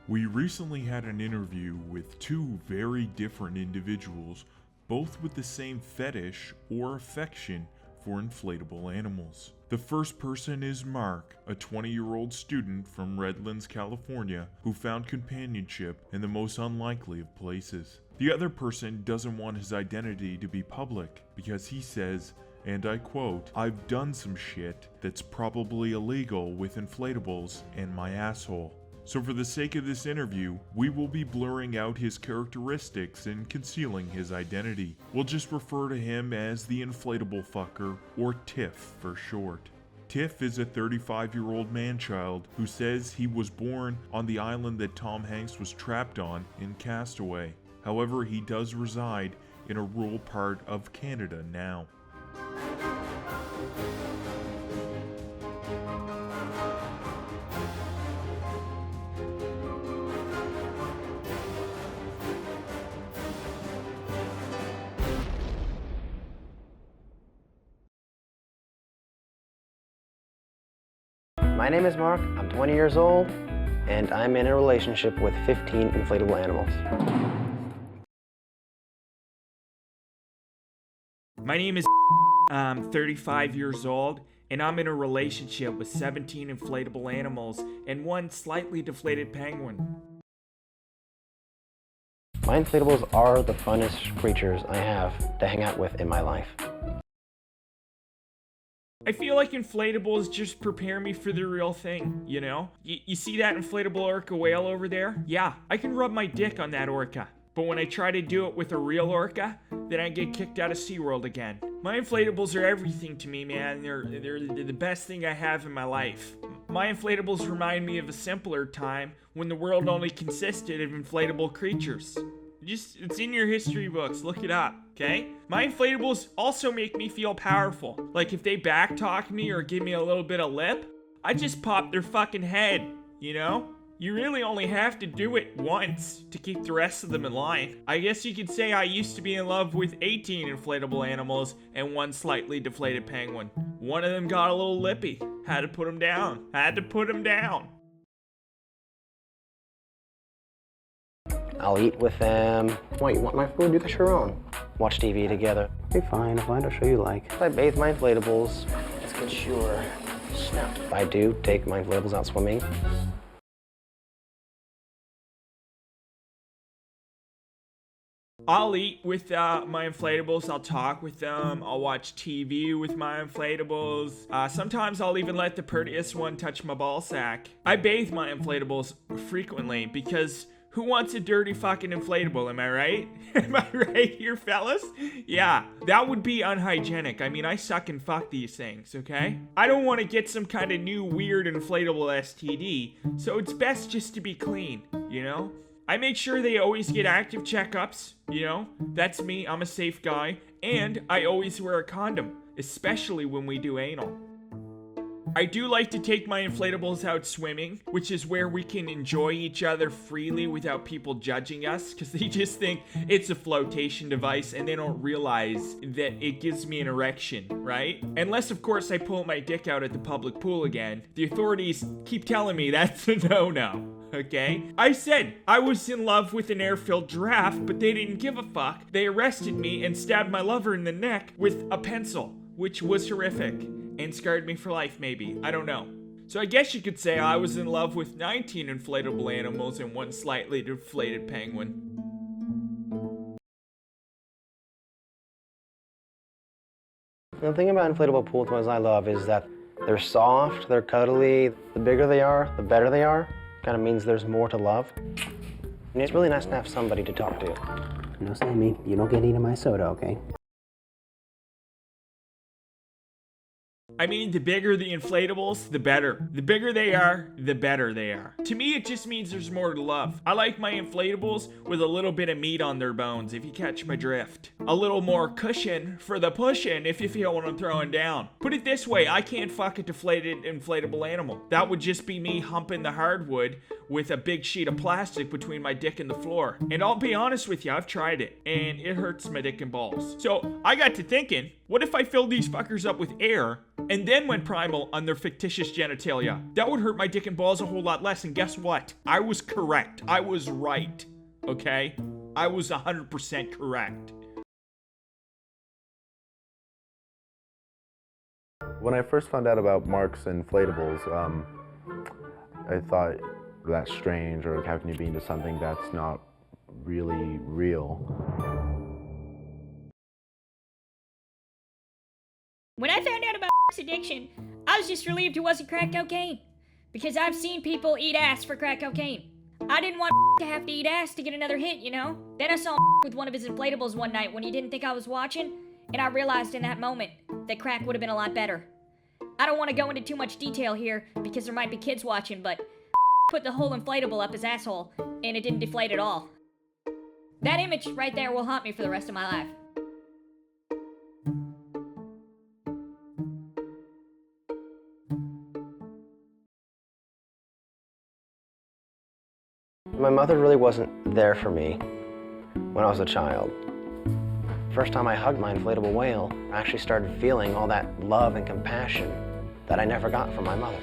We recently had an interview with two very different individuals, both with the same fetish or affection for inflatable animals. The first person is Mark, a 20-year-old student from Redlands, California, who found companionship in the most unlikely of places. The other person doesn't want his identity to be public because he says, and I quote, "I've done some shit that's probably illegal with inflatables and my asshole." So for the sake of this interview, we will be blurring out his characteristics and concealing his identity. We'll just refer to him as the inflatable fucker, or Tiff for short. Tiff is a 35-year-old man-child who says he was born on the island that Tom Hanks was trapped on in Castaway. However, he does reside in a rural part of Canada now. My name is Mark, I'm 20 years old, and I'm in a relationship with 15 inflatable animals. My name is I'm 35 years old, and I'm in a relationship with 17 inflatable animals and one slightly deflated penguin. My inflatables are the funnest creatures I have to hang out with in my life. I feel like inflatables just prepare me for the real thing, you know? You see that inflatable orca whale over there? Yeah, I can rub my dick on that orca. But when I try to do it with a real orca, then I get kicked out of SeaWorld again. My inflatables are everything to me, man. They're the best thing I have in my life. My inflatables remind me of a simpler time when the world only consisted of inflatable creatures. It's in your history books, look it up, okay? My inflatables also make me feel powerful. Like if they backtalk me or give me a little bit of lip, I just pop their fucking head, you know? You really only have to do it once to keep the rest of them in line. I guess you could say I used to be in love with 18 inflatable animals and one slightly deflated penguin. One of them got a little lippy. Had to put him down. I'll eat with them. What, you want my food? You get your own. Watch TV together. Okay, fine, I'll show you like. If I bathe my inflatables, let's get sure. Snap. If I do take my inflatables out swimming, I'll eat with my inflatables, I'll talk with them, I'll watch TV with my inflatables. Sometimes I'll even let the prettiest one touch my ball sack. I bathe my inflatables frequently because who wants a dirty fucking inflatable, am I right? Am I right here, fellas? Yeah, that would be unhygienic. I mean, I suck and fuck these things, okay? I don't want to get some kind of new weird inflatable STD, so it's best just to be clean, you know? I make sure they always get active checkups, you know? That's me, I'm a safe guy, and I always wear a condom, especially when we do anal. I do like to take my inflatables out swimming, which is where we can enjoy each other freely without people judging us, because they just think it's a flotation device and they don't realize that it gives me an erection, right? Unless, of course, I pull my dick out at the public pool again. The authorities keep telling me that's a no-no, okay? I said I was in love with an air-filled giraffe, but they didn't give a fuck. They arrested me and stabbed my lover in the neck with a pencil, which was horrific. And scarred me for life, maybe. I don't know. So I guess you could say I was in love with 19 inflatable animals and one slightly deflated penguin. The thing about inflatable pool toys I love is that they're soft, they're cuddly. The bigger they are, the better they are. Kind of means there's more to love. And it's really nice to have somebody to talk to. No, Sammy, you don't get any of my soda, okay? I mean, the bigger the inflatables, the better. The bigger they are, the better they are. To me, it just means there's more to love. I like my inflatables with a little bit of meat on their bones, if you catch my drift. A little more cushion for the pushin' if you feel what I'm throwing down. Put it this way, I can't fuck a deflated inflatable animal. That would just be me humping the hardwood with a big sheet of plastic between my dick and the floor. And I'll be honest with you, I've tried it, and it hurts my dick and balls. So I got to thinking, What if I filled these fuckers up with air and then went primal on their fictitious genitalia? That would hurt my dick and balls a whole lot less, and guess what? I was correct. I was right. Okay? I was 100% correct. When I first found out about Mark's Inflatables, I thought, that's strange, or how can you be into something that's not really real? When I found out about addiction, I was just relieved it wasn't crack cocaine. Because I've seen people eat ass for crack cocaine. I didn't want to have to eat ass to get another hit, you know? Then I saw with one of his inflatables one night when he didn't think I was watching, and I realized in that moment that crack would have been a lot better. I don't want to go into too much detail here because there might be kids watching, but put the whole inflatable up his asshole, and it didn't deflate at all. That image right there will haunt me for the rest of my life. My mother really wasn't there for me when I was a child. First time I hugged my inflatable whale, I actually started feeling all that love and compassion that I never got from my mother.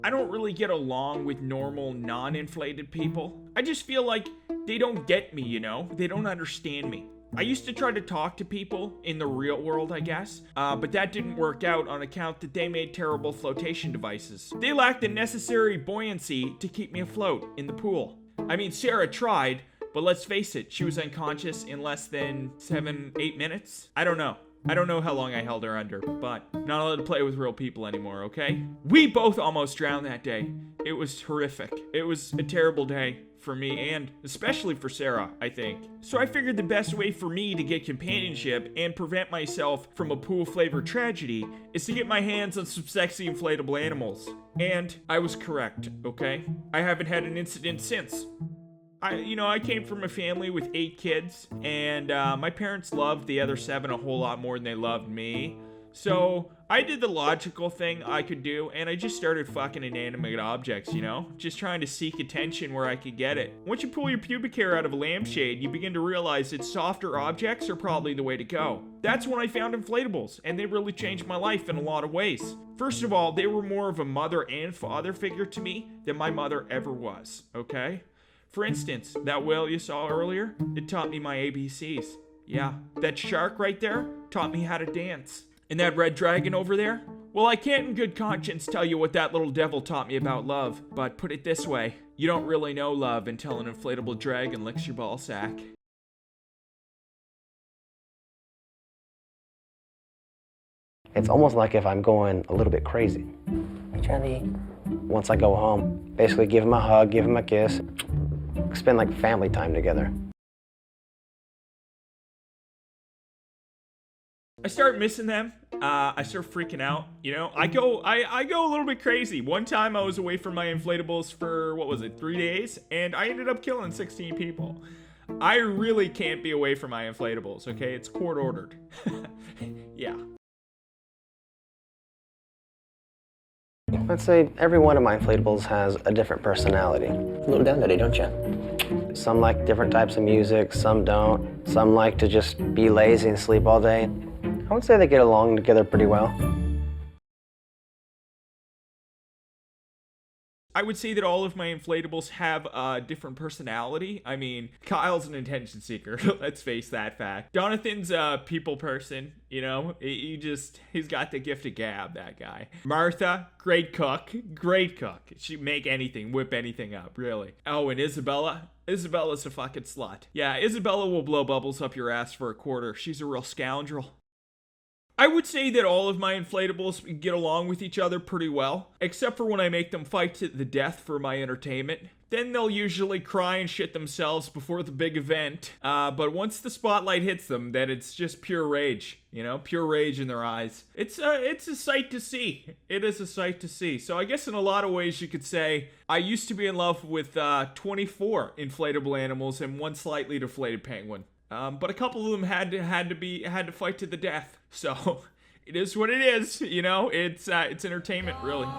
I don't really get along with normal, non-inflated people. I just feel like they don't get me, you know? They don't understand me. I used to try to talk to people in the real world, I guess, but that didn't work out on account that they made terrible flotation devices. They lacked the necessary buoyancy to keep me afloat in the pool. I mean, Sarah tried, but let's face it, she was unconscious in less than 7-8 minutes. I don't know how long I held her under, but not allowed to play with real people anymore, okay? We both almost drowned that day. It was horrific. It was a terrible day for me, and especially for Sarah, I think. So I figured the best way for me to get companionship and prevent myself from a pool-flavored tragedy is to get my hands on some sexy inflatable animals. And I was correct, okay? I haven't had an incident since. I came from a family with 8 kids, and my parents loved the other 7 a whole lot more than they loved me. So I did the logical thing I could do, and I just started fucking inanimate objects, you know? Just trying to seek attention where I could get it. Once you pull your pubic hair out of a lampshade, you begin to realize that softer objects are probably the way to go. That's when I found inflatables, and they really changed my life in a lot of ways. First of all, they were more of a mother and father figure to me than my mother ever was, okay? For instance, that whale you saw earlier, it taught me my ABCs. Yeah, that shark right there taught me how to dance. And that red dragon over there? Well, I can't in good conscience tell you what that little devil taught me about love, but put it this way, you don't really know love until an inflatable dragon licks your ball sack. It's almost like if I'm going a little bit crazy. Hey, Charlie. Once I go home, basically give him a hug, give him a kiss, spend like family time together. I start missing them. I start freaking out. You know, I go a little bit crazy. One time I was away from my inflatables for, 3 days? And I ended up killing 16 people. I really can't be away from my inflatables, okay? It's court ordered. Yeah. Let's say every one of my inflatables has a different personality. A little down today, don't you? Some like different types of music, some don't. Some like to just be lazy and sleep all day. I would say they get along together pretty well. I would say that all of my inflatables have a different personality. I mean, Kyle's an attention seeker. Let's face that fact. Jonathan's a people person, you know? He's got the gift of gab, that guy. Martha, great cook. Great cook. She'd make anything, whip anything up, really. Oh, and Isabella? Isabella's a fucking slut. Yeah, Isabella will blow bubbles up your ass for a quarter. She's a real scoundrel. I would say that all of my inflatables get along with each other pretty well, except for when I make them fight to the death for my entertainment. Then they'll usually cry and shit themselves before the big event. But once the spotlight hits them, then it's just pure rage, you know, pure rage in their eyes. It's a sight to see. It is a sight to see. So I guess in a lot of ways you could say I used to be in love with 24 inflatable animals and 1 slightly deflated penguin. But a couple of them had to fight to the death. So it is what it is, you know. It's entertainment, really.